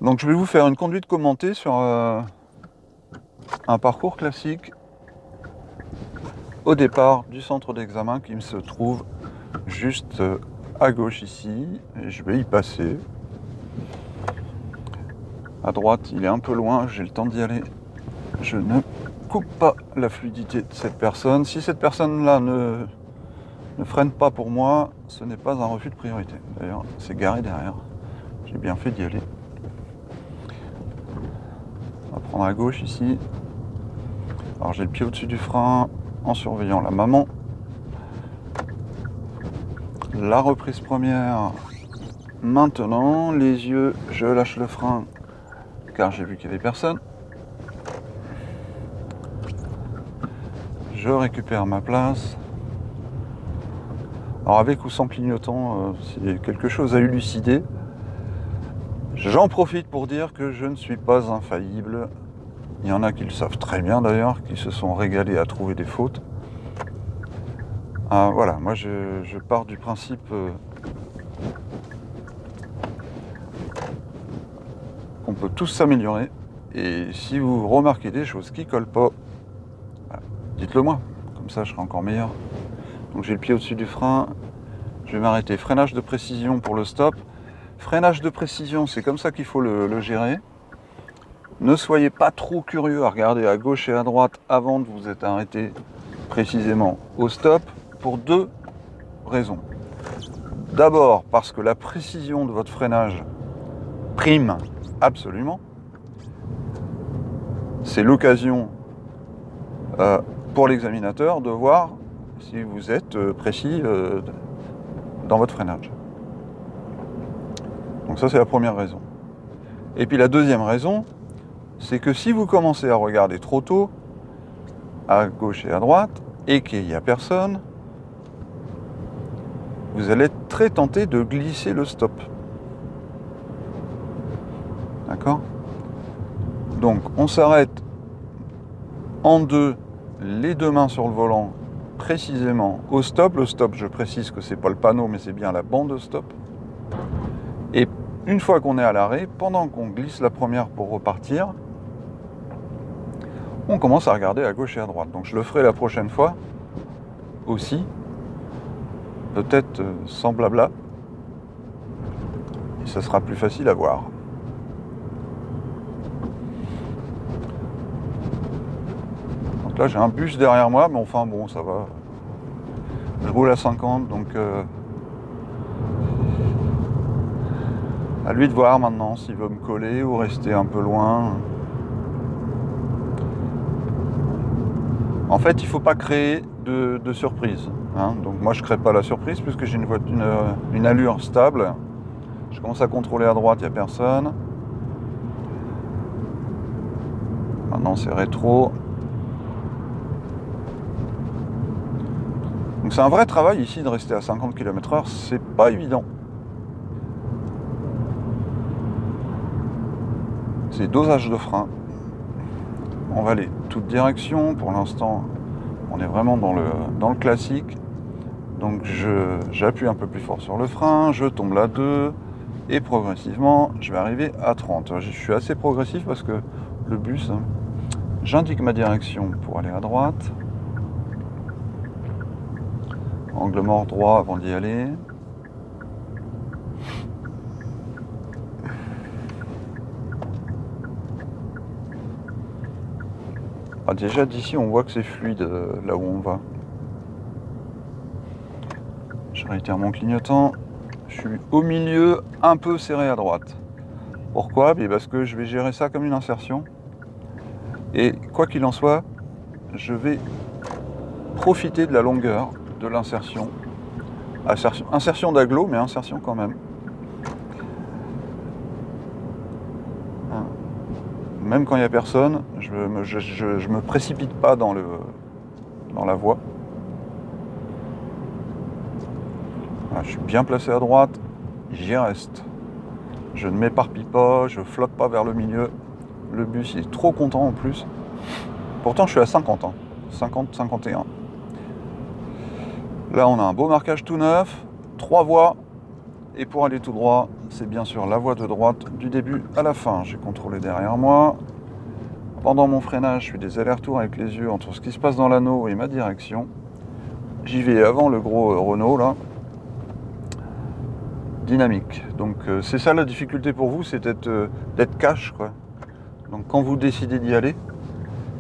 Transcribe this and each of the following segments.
Donc je vais vous faire une conduite commentée sur un parcours classique au départ du centre d'examen qui se trouve juste à gauche ici. Et je vais y passer. À droite, il est un peu loin, j'ai le temps d'y aller. Je ne coupe pas la fluidité de cette personne. Si cette personne-là ne freine pas pour moi, ce n'est pas un refus de priorité. D'ailleurs, c'est garé derrière. J'ai bien fait d'y aller. On va prendre à gauche ici. Alors j'ai le pied au-dessus du frein en surveillant la maman. La reprise première. Maintenant, les yeux, je lâche le frein car j'ai vu qu'il n'y avait personne. Je récupère ma place. Alors avec ou sans clignotant, c'est quelque chose à élucider. J'en profite pour dire que je ne suis pas infaillible. Il y en a qui le savent très bien d'ailleurs, qui se sont régalés à trouver des fautes. Voilà, moi je pars du principe qu'on peut tous s'améliorer. Et si vous remarquez des choses qui collent pas, dites-le moi, comme ça je serai encore meilleur. Donc j'ai le pied au-dessus du frein, je vais m'arrêter. Freinage de précision pour le stop. Freinage de précision, c'est comme ça qu'il faut le gérer. Ne soyez pas trop curieux à regarder à gauche et à droite avant de vous être arrêté précisément au stop pour deux raisons. D'abord parce que la précision de votre freinage prime absolument. C'est l'occasion pour l'examinateur de voir si vous êtes précis dans votre freinage. Donc ça c'est la première raison. Et puis la deuxième raison, c'est que si vous commencez à regarder trop tôt, à gauche et à droite, et qu'il n'y a personne, vous allez être très tenté de glisser le stop. D'accord ? Donc on s'arrête en deux, les deux mains sur le volant, précisément au stop. Le stop, je précise que c'est pas le panneau, mais c'est bien la bande de stop. Et une fois qu'on est à l'arrêt, pendant qu'on glisse la première pour repartir, on commence à regarder à gauche et à droite. Donc je le ferai la prochaine fois aussi, peut-être sans blabla, et ça sera plus facile à voir. Donc là j'ai un bus derrière moi, mais enfin bon, ça va. Je roule à 50, donc à lui de voir maintenant s'il veut me coller ou rester un peu loin. En fait, il ne faut pas créer de surprise. Donc moi, je ne crée pas la surprise puisque j'ai une allure stable. Je commence à contrôler à droite, il n'y a personne. Maintenant, c'est rétro. Donc c'est un vrai travail ici de rester à 50 km/h, c'est pas évident. C'est dosage de frein. On va aller toute direction. Pour l'instant, on est vraiment dans le classique. Donc j'appuie un peu plus fort sur le frein, je tombe là 2 et progressivement, je vais arriver à 30. Je suis assez progressif parce que le bus, j'indique ma direction pour aller à droite. Angle mort droit avant d'y aller. Déjà d'ici on voit que c'est fluide là où on va. Je réitère mon clignotant. Je suis au milieu, un peu serré à droite. Pourquoi ? Parce que je vais gérer ça comme une insertion. Et quoi qu'il en soit, je vais profiter de la longueur de l'insertion. Insertion d'agglo, mais insertion quand même. Même quand il n'y a personne, je me précipite pas dans la voie. Voilà, je suis bien placé à droite, j'y reste. Je ne m'éparpille pas, je flotte pas vers le milieu. Le bus il est trop content en plus. Pourtant je suis à 50 ans, 50-51. Là on a un beau marquage tout neuf, 3 voies, et pour aller tout droit, c'est bien sûr la voie de droite du début à la fin. J'ai contrôlé derrière moi. Pendant mon freinage, je fais des allers-retours avec les yeux entre ce qui se passe dans l'anneau et ma direction. J'y vais avant le gros Renault là. Dynamique. Donc c'est ça la difficulté pour vous, c'est d'être cash quoi. Donc quand vous décidez d'y aller,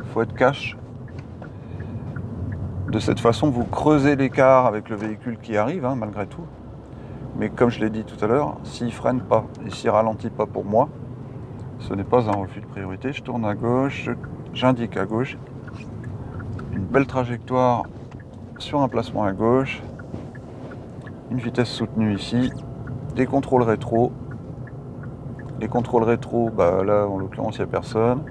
il faut être cash. De cette façon, vous creusez l'écart avec le véhicule qui arrive, hein, malgré tout. Mais comme je l'ai dit tout à l'heure, s'il freine pas et s'il ralentit pas pour moi, ce n'est pas un refus de priorité. Je tourne à gauche, j'indique à gauche. Une belle trajectoire sur un placement à gauche. Une vitesse soutenue ici. Des contrôles rétro. Les contrôles rétro, bah là en l'occurrence il n'y a personne.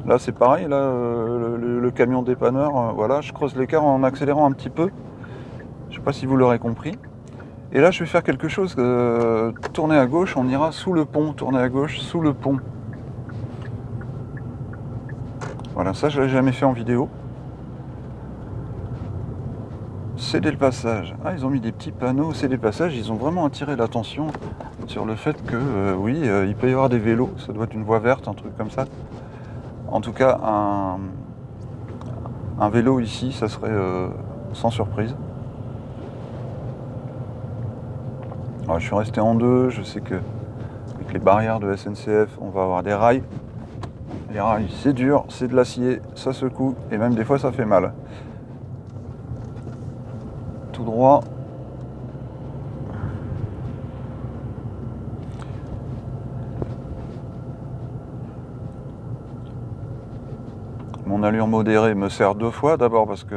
Là c'est pareil, là le camion dépanneur, voilà, je creuse l'écart en accélérant un petit peu. Je ne sais pas si vous l'aurez compris. Et là je vais faire quelque chose, tourner à gauche, on ira sous le pont, tourner à gauche sous le pont. Voilà, ça je l'ai jamais fait en vidéo. Céder le passage. Ah, ils ont mis des petits panneaux, céder le passage, ils ont vraiment attiré l'attention sur le fait que, oui, il peut y avoir des vélos, ça doit être une voie verte, un truc comme ça. En tout cas, un vélo ici, ça serait sans surprise. Alors, je suis resté en deux, je sais que avec les barrières de SNCF, on va avoir des rails. Les rails, c'est dur, c'est de l'acier, ça secoue, et même des fois ça fait mal. Tout droit. Mon allure modérée me sert deux fois, d'abord parce que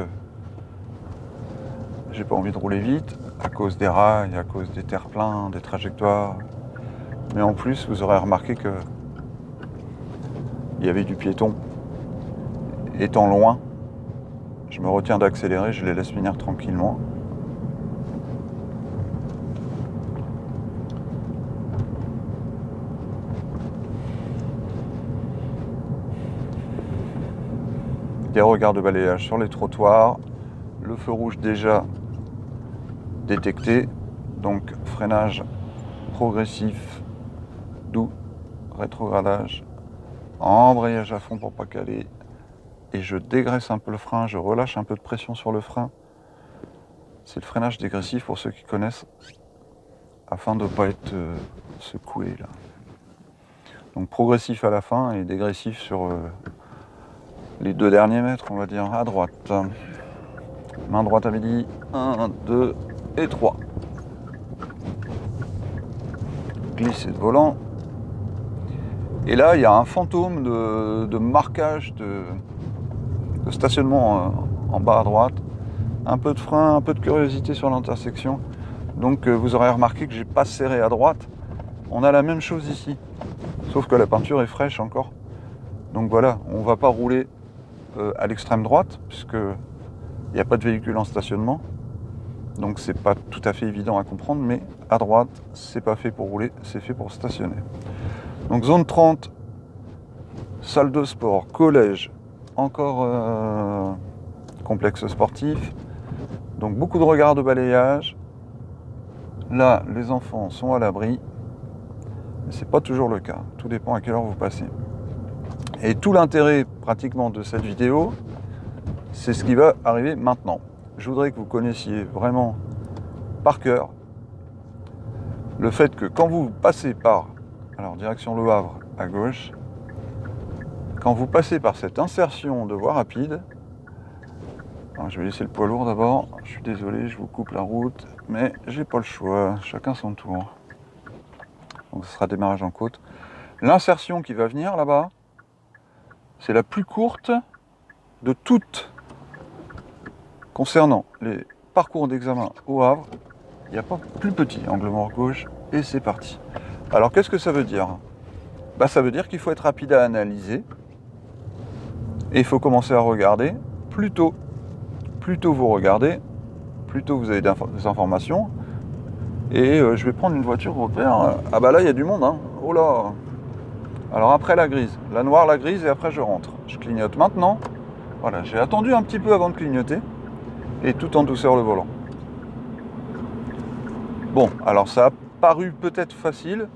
j'ai pas envie de rouler vite, à cause des rails, à cause des terre-pleins, des trajectoires. Mais en plus, vous aurez remarqué que il y avait du piéton. Étant loin, je me retiens d'accélérer, je les laisse finir tranquillement. Des regards de balayage sur les trottoirs, le feu rouge déjà détecté, donc freinage progressif, doux, rétrogradage, embrayage à fond pour pas caler, et je dégraisse un peu le frein, je relâche un peu de pression sur le frein. C'est le freinage dégressif pour ceux qui connaissent, afin de ne pas être secoué là. Donc progressif à la fin et dégressif sur les 2 derniers mètres, on va dire, à droite. Main droite à midi, 1, 2 et 3. Glisser de volant. Et là, il y a un fantôme de marquage de stationnement en bas à droite. Un peu de frein, un peu de curiosité sur l'intersection. Donc vous aurez remarqué que j'ai pas serré à droite. On a la même chose ici. Sauf que la peinture est fraîche encore. Donc voilà, on ne va pas rouler à l'extrême droite, puisque il n'y a pas de véhicule en stationnement. Donc c'est pas tout à fait évident à comprendre, mais à droite, c'est pas fait pour rouler, c'est fait pour stationner. Donc zone 30, salle de sport, collège, encore complexe sportif. Donc beaucoup de regards de balayage. Là, les enfants sont à l'abri. Mais c'est pas toujours le cas. Tout dépend à quelle heure vous passez. Et tout l'intérêt pratiquement de cette vidéo, c'est ce qui va arriver maintenant. Je voudrais que vous connaissiez vraiment par cœur le fait que quand vous passez par, alors direction Le Havre à gauche, quand vous passez par cette insertion de voie rapide, alors je vais laisser le poids lourd d'abord, je suis désolé, je vous coupe la route, mais j'ai pas le choix, chacun son tour. Donc ce sera démarrage en côte. L'insertion qui va venir là-bas, c'est la plus courte de toutes. Concernant les parcours d'examen au Havre, il n'y a pas plus petit, angle mort gauche, et c'est parti. Alors qu'est-ce que ça veut dire ? Bah, ça veut dire qu'il faut être rapide à analyser, et il faut commencer à regarder plus tôt. Plus tôt vous regardez, plus tôt vous avez des informations, et je vais prendre une voiture repère. Ah bah là il y a du monde, hein. Oh là. Alors après la grise, la noire, la grise, et après je rentre. Je clignote maintenant. Voilà, j'ai attendu un petit peu avant de clignoter, et tout en douceur le volant. Bon, alors ça a paru peut-être facile,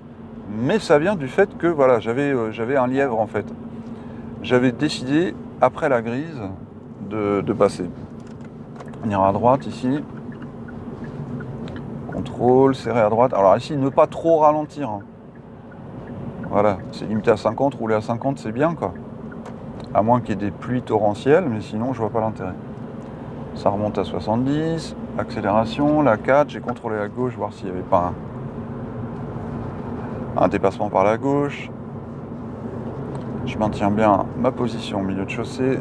mais ça vient du fait que voilà, j'avais un lièvre en fait. J'avais décidé, après la grise, de passer. On ira à droite ici. Contrôle, serré à droite. Alors ici, ne pas trop ralentir. Hein. Voilà, c'est limité à 50, rouler à 50 c'est bien quoi. À moins qu'il y ait des pluies torrentielles, mais sinon je vois pas l'intérêt. Ça remonte à 70, accélération, la 4, j'ai contrôlé à gauche, voir s'il n'y avait pas un dépassement par la gauche. Je maintiens bien ma position au milieu de chaussée.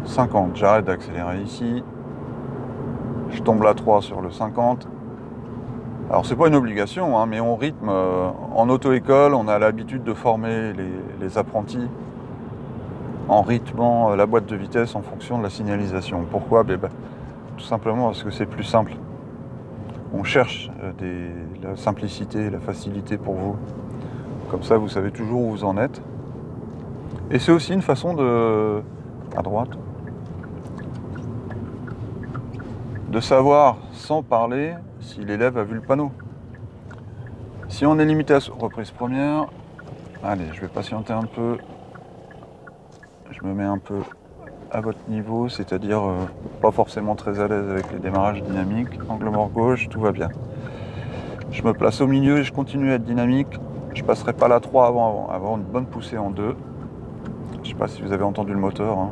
« 50, j'arrête d'accélérer ici. Je tombe la 3 sur le 50. Alors c'est pas une obligation, hein, mais on rythme. En auto-école, on a l'habitude de former les apprentis en rythmant la boîte de vitesse en fonction de la signalisation. Pourquoi ? Tout simplement parce que c'est plus simple. On cherche la simplicité, la facilité pour vous. Comme ça, vous savez toujours où vous en êtes. Et c'est aussi une façon de... à droite. De savoir, sans parler, si l'élève a vu le panneau. Si on est limité à reprise première, allez, je vais patienter un peu. Je me mets un peu à votre niveau, c'est-à-dire pas forcément très à l'aise avec les démarrages dynamiques. Angle mort gauche, tout va bien. Je me place au milieu et je continue à être dynamique. Je passerai pas la 3 avant une bonne poussée en 2. Je sais pas si vous avez entendu le moteur. Hein.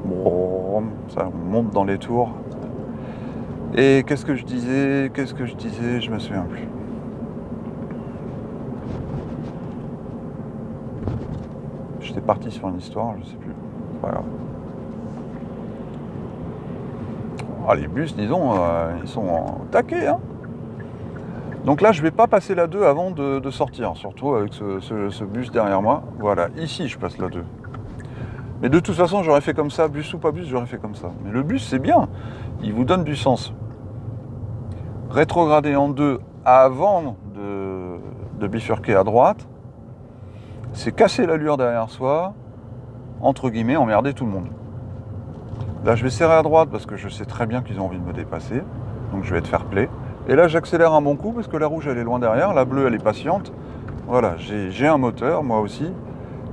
Bon, ça monte dans les tours. Et qu'est-ce que je disais ? Je me souviens plus. J'étais parti sur une histoire, je sais plus. C'est pas grave. Ah, les bus, disons, ils sont en taquet. Hein. Donc là, je vais pas passer la 2 avant de sortir, surtout avec ce bus derrière moi. Voilà, ici, je passe la 2. Mais de toute façon, j'aurais fait comme ça, bus ou pas bus, j'aurais fait comme ça. Mais le bus, c'est bien, il vous donne du sens. Rétrograder en 2 avant de bifurquer à droite, c'est casser l'allure derrière soi, entre guillemets, emmerder tout le monde. Là, je vais serrer à droite parce que je sais très bien qu'ils ont envie de me dépasser, donc je vais être fair-play. Et là, j'accélère un bon coup parce que la rouge, elle est loin derrière, la bleue, elle est patiente. Voilà, j'ai un moteur, moi aussi.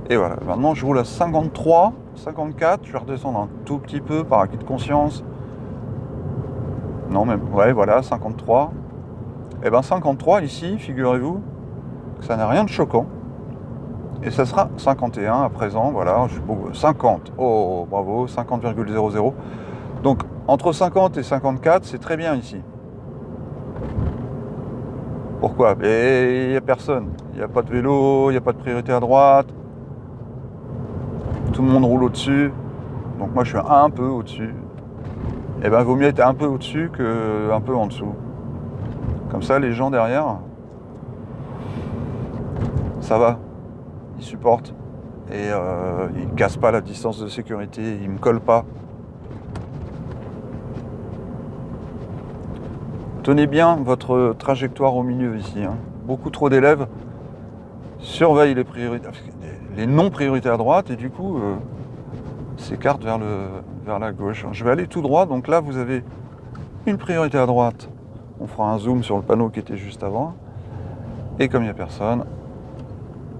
Et voilà, maintenant, je roule à 53, 54, je vais redescendre un tout petit peu par acquis de conscience. Non, même, ouais, voilà, 53. Et bien 53 ici, figurez-vous, ça n'a rien de choquant. Et ça sera 51 à présent, voilà, je suis beau, 50, oh bravo, 50,00. Donc entre 50 et 54, c'est très bien ici. Pourquoi ? Il n'y a personne, il n'y a pas de vélo, il n'y a pas de priorité à droite. Tout le monde roule au-dessus, donc moi je suis un peu au-dessus. Et ben vaut mieux être un peu au-dessus qu'un peu en dessous. Comme ça, les gens derrière, ça va, ils supportent. Et ils ne cassent pas la distance de sécurité, ils ne me collent pas. Tenez bien votre trajectoire au milieu ici. Hein. Beaucoup trop d'élèves surveillent les non-priorités à droite et du coup s'écartent vers la gauche. Je vais aller tout droit, donc là vous avez une priorité à droite. On fera un zoom sur le panneau qui était juste avant. Et comme il n'y a personne,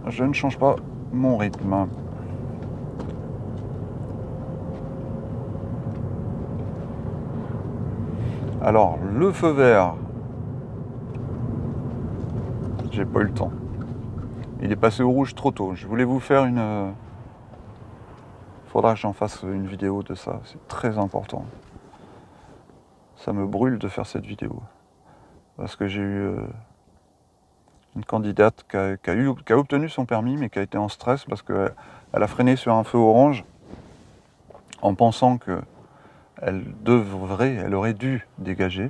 je ne change pas mon rythme. Alors, le feu vert, j'ai pas eu le temps. Il est passé au rouge trop tôt. Je voulais vous faire une... Faudra que j'en fasse une vidéo de ça, c'est très important. Ça me brûle de faire cette vidéo. Parce que j'ai eu une candidate qui a obtenu son permis, mais qui a été en stress parce qu'elle a freiné sur un feu orange en pensant qu'elle aurait dû dégager.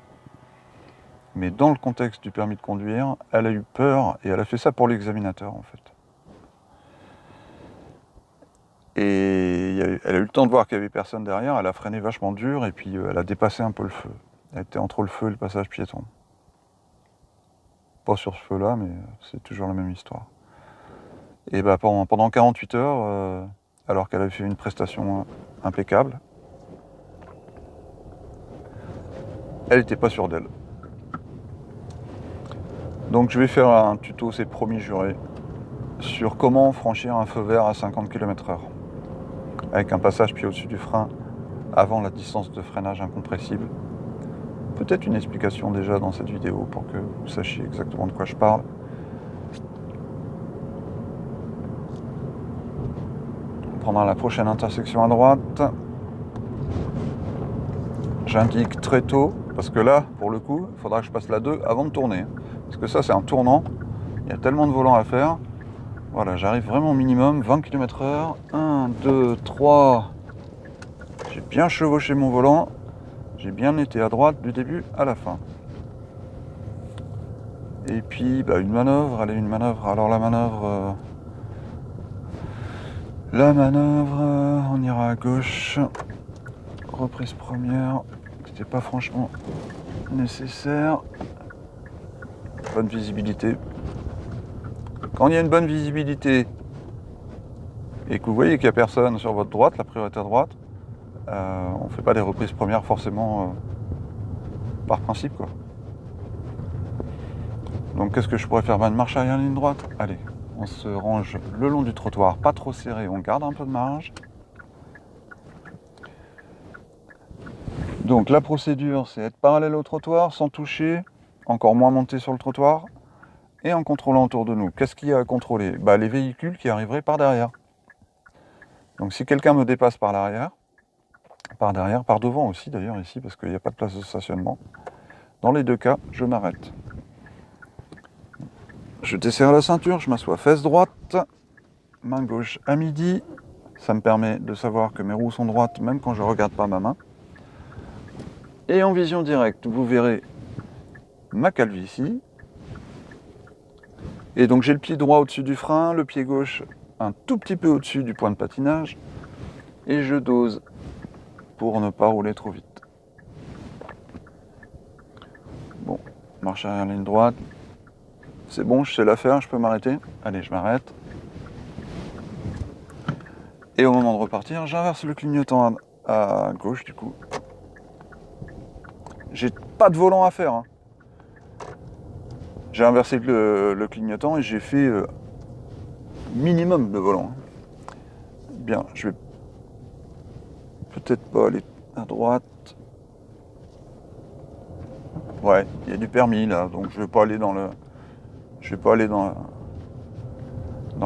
Mais dans le contexte du permis de conduire, elle a eu peur et elle a fait ça pour l'examinateur en fait. Et elle a eu le temps de voir qu'il n'y avait personne derrière, elle a freiné vachement dur et puis elle a dépassé un peu le feu. Elle était entre le feu et le passage piéton. Pas sur ce feu-là, mais c'est toujours la même histoire. Et pendant 48 heures, alors qu'elle avait fait une prestation impeccable, elle n'était pas sûre d'elle. Donc je vais faire un tuto, c'est promis juré, sur comment franchir un feu vert à 50 km/h avec un passage pied au-dessus du frein avant la distance de freinage incompressible. Peut-être une explication déjà dans cette vidéo pour que vous sachiez exactement de quoi je parle. On prendra la prochaine intersection à droite. J'indique très tôt, parce que là, pour le coup, il faudra que je passe la 2 avant de tourner. Parce que ça, c'est un tournant. Il y a tellement de volants à faire. Voilà, j'arrive vraiment au minimum, 20 km/h. 1, 2, 3. J'ai bien chevauché mon volant. J'ai bien été à droite du début à la fin. Et puis, une manœuvre. Allez, une manœuvre. Alors, la manœuvre, on ira à gauche. Reprise première. C'était pas franchement nécessaire. Bonne visibilité. Quand il y a une bonne visibilité et que vous voyez qu'il n'y a personne sur votre droite, la priorité à droite, on ne fait pas des reprises premières forcément par principe, quoi. Donc qu'est-ce que je pourrais faire? Une marche arrière ligne droite. Allez, on se range le long du trottoir, pas trop serré, on garde un peu de marge. Donc la procédure, c'est être parallèle au trottoir sans toucher, encore moins monter sur le trottoir, et en contrôlant autour de nous. Qu'est-ce qu'il y a à contrôler? Les véhicules qui arriveraient par derrière. Donc si quelqu'un me dépasse par l'arrière, par derrière, par devant aussi d'ailleurs ici, parce qu'il n'y a pas de place de stationnement, dans les deux cas, je m'arrête. Je desserre la ceinture, je m'assois fesse droite, main gauche à midi. Ça me permet de savoir que mes roues sont droites même quand je ne regarde pas ma main. Et en vision directe, vous verrez ma calvitie. Et donc j'ai le pied droit au-dessus du frein, le pied gauche un tout petit peu au-dessus du point de patinage. Et je dose pour ne pas rouler trop vite. Bon, marche arrière ligne droite. C'est bon, je sais la faire, je peux m'arrêter. Allez, je m'arrête. Et au moment de repartir, j'inverse le clignotant à gauche du coup. J'ai pas de volant à faire. J'ai inversé le clignotant et j'ai fait minimum de volant. Bien, je vais peut-être pas aller à droite. Ouais, il y a du permis là, donc je vais pas aller dans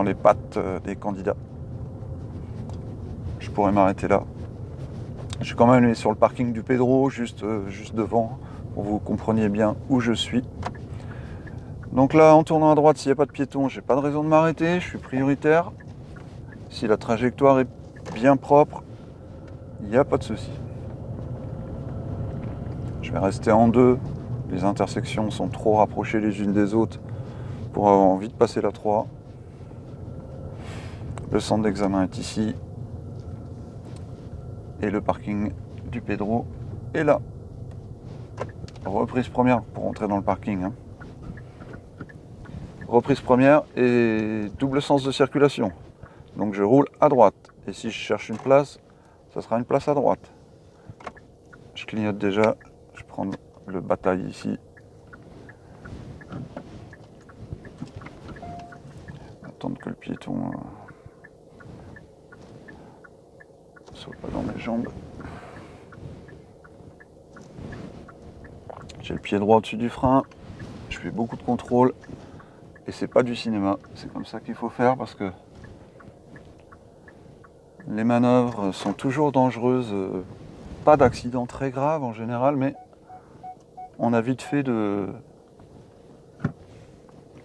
les pattes des candidats. Je pourrais m'arrêter là. Je suis quand même allé sur le parking du Pedro, juste devant, pour que vous compreniez bien où je suis. Donc là, en tournant à droite, s'il n'y a pas de piéton, j'ai pas de raison de m'arrêter, je suis prioritaire. Si la trajectoire est bien propre, il n'y a pas de souci. Je vais rester en deux. Les intersections sont trop rapprochées les unes des autres pour avoir envie de passer la 3. Le centre d'examen est ici. Et le parking du Pedro est là. Reprise première pour entrer dans le parking. Reprise première et double sens de circulation. Donc je roule à droite. Et si je cherche une place, ça sera une place à droite. Je clignote déjà. Je prends le bataille ici. Attendre que le piéton soit pas dans mes jambes. J'ai le pied droit au-dessus du frein. Je fais beaucoup de contrôle. Et c'est pas du cinéma. C'est comme ça qu'il faut faire parce que les manœuvres sont toujours dangereuses. Pas d'accident très grave en général, mais on a vite fait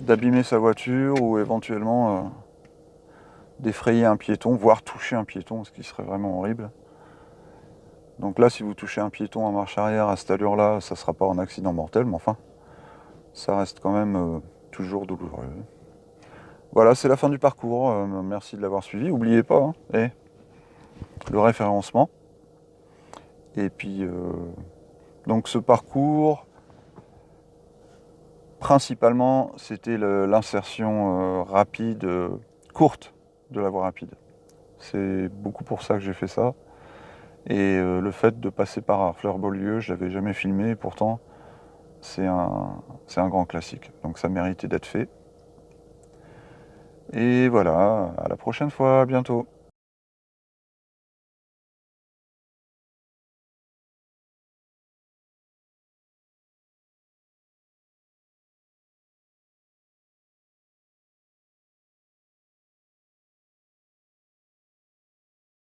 d'abîmer sa voiture ou éventuellement d'effrayer un piéton, voire toucher un piéton, ce qui serait vraiment horrible. Donc là, si vous touchez un piéton en marche arrière à cette allure-là, ça ne sera pas un accident mortel, mais enfin, ça reste quand même toujours douloureux. Voilà, c'est la fin du parcours. Merci de l'avoir suivi. N'oubliez pas, le référencement. Et puis, donc ce parcours, principalement, c'était l'insertion rapide, courte de la voie rapide. C'est beaucoup pour ça que j'ai fait ça. Et le fait de passer par Harfleur-Beaulieu, je l'avais jamais filmé, et pourtant c'est un grand classique. Donc ça méritait d'être fait. Et voilà, à la prochaine fois, à bientôt.